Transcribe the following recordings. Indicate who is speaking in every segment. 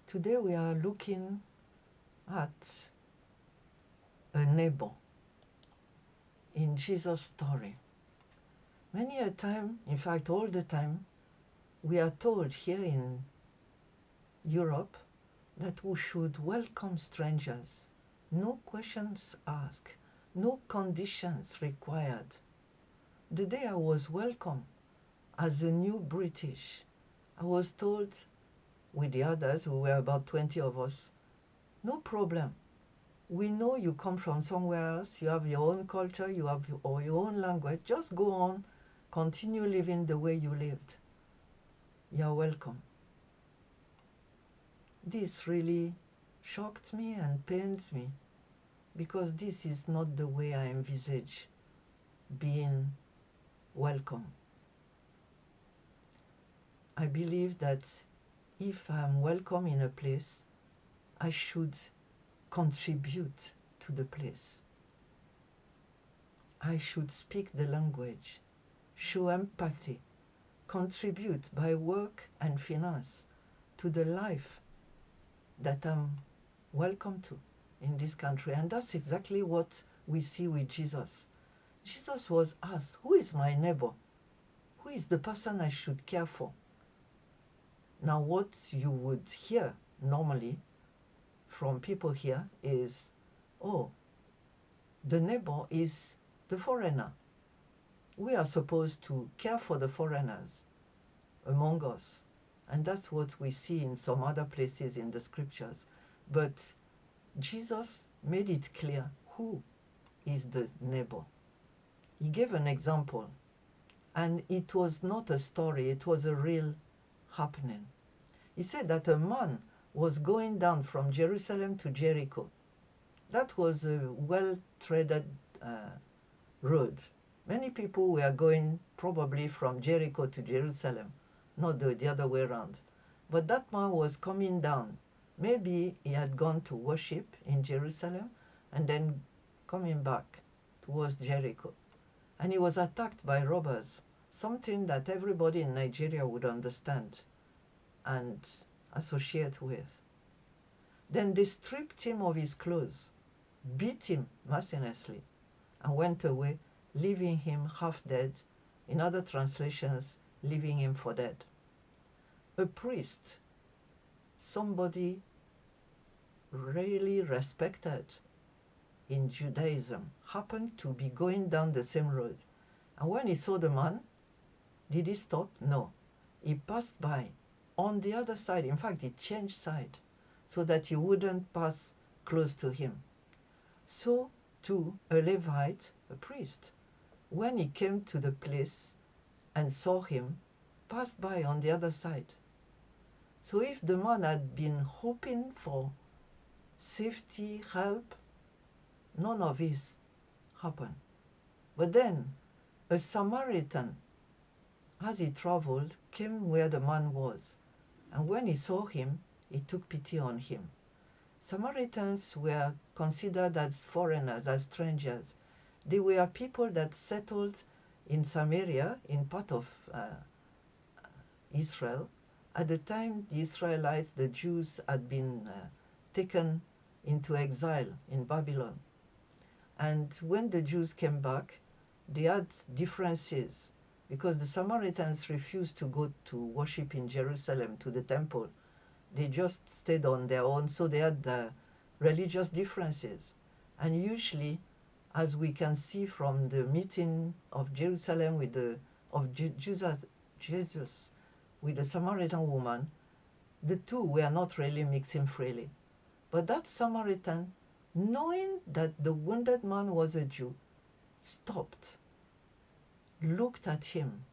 Speaker 1: Today we are looking at a neighbor in Jesus' story. Many a time, in fact all the time, we are told here in Europe that we should welcome strangers. No questions asked, no conditions required. The day I was welcome as a new British, I was told with the others, who were about 20 of us, no problem. We know you come from somewhere else, you have your own culture, you have your own language, just go on, continue living the way you lived. You're welcome. This really shocked me and pained me, because this is not the way I envisage being welcome. I believe that if I'm welcome in a place, I should contribute to the place. I should speak the language, show empathy, contribute by work and finance to the life that I'm welcome to in this country. And that's exactly what we see with Jesus. Jesus was asked, who is my neighbor? Who is the person I should care for? Now what you would hear normally from people here is, oh, the neighbor is the foreigner. We are supposed to care for the foreigners among us. And that's what we see in some other places in the scriptures. But Jesus made it clear who is the neighbor. He gave an example, and it was not a story, it was a real happening. He said that a man was going down from Jerusalem to Jericho. That was a well-treaded road. Many people were going probably from Jericho to Jerusalem, not the other way around. But that man was coming down. Maybe he had gone to worship in Jerusalem and then coming back towards Jericho. And he was attacked by robbers, something that everybody in Nigeria would understand and associate with. Then they stripped him of his clothes, beat him mercilessly, and went away, leaving him half dead. In other translations, leaving him for dead. A priest, somebody really respected in Judaism, happened to be going down the same road. And when he saw the man, did he stop? No. He passed by on the other side. In fact, he changed side so that he wouldn't pass close to him. So too, a Levite, a priest, when he came to the place and saw him, passed by on the other side. So if the man had been hoping for safety, help, none of this happened. But then a Samaritan, as he traveled, came where the man was. And when he saw him, he took pity on him. Samaritans were considered as foreigners, as strangers. They were people that settled in Samaria, in part of Israel. At the time, the Israelites, the Jews, had been taken into exile in Babylon. And when the Jews came back, they had differences because the Samaritans refused to go to worship in Jerusalem, to the temple. They just stayed on their own, so they had religious differences. And usually, as we can see from the meeting of Jerusalem with Jesus with the Samaritan woman, the two were not really mixing freely. But that Samaritan, knowing that the wounded man was a Jew, stopped, looked at him,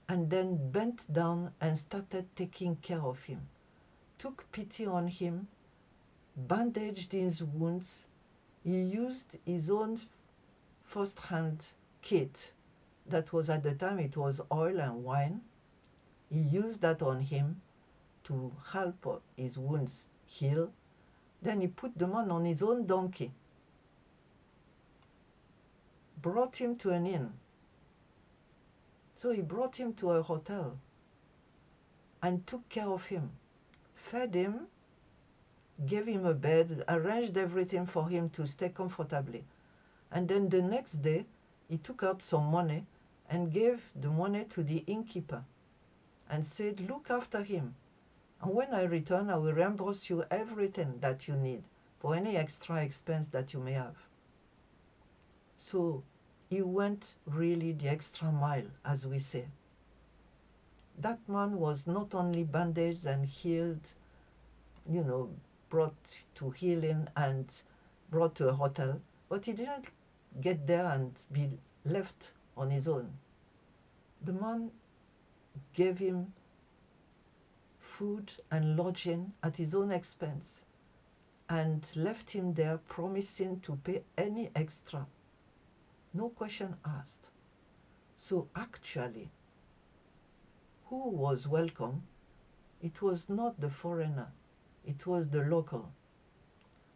Speaker 1: and then bent down and started taking care of him, took pity on him, bandaged his wounds. He used his own first-hand kit that was, at the time, it was oil and wine. He used that on him to help his wounds heal. Then he put the man on his own donkey, brought him to an inn. So he brought him to a hotel and took care of him, fed him, gave him a bed, arranged everything for him to stay comfortably. And then the next day, he took out some money and gave the money to the innkeeper and said, look after him. And when I return, I will reimburse you everything that you need for any extra expense that you may have. So he went really the extra mile, as we say. That man was not only bandaged and healed, brought to healing and brought to a hotel, but he didn't get there and be left on his own. The man gave him food and lodging at his own expense and left him there, promising to pay any extra. No question asked. So actually, who was welcome? It was not the foreigner, it was the local.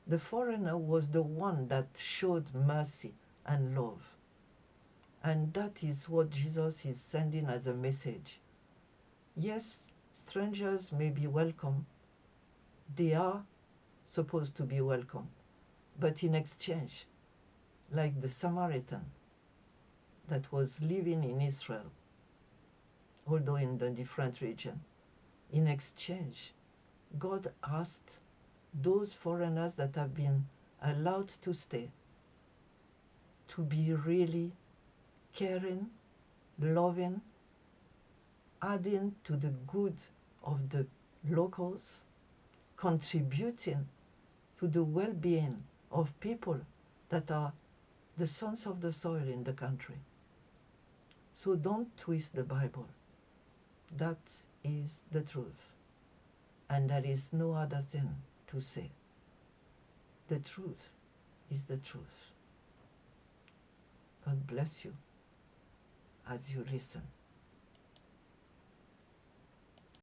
Speaker 1: The foreigner was the one that showed mercy and love. And that is what Jesus is sending as a message. Yes, strangers may be welcome. They are supposed to be welcome. But in exchange, like the Samaritan that was living in Israel, although in a different region, in exchange, God asked those foreigners that have been allowed to stay to be really caring, loving, adding to the good of the locals, contributing to the well-being of people that are the sons of the soil in the country. So don't twist the Bible. That is the truth. And there is no other thing to say. The truth is the truth. God bless you as you listen.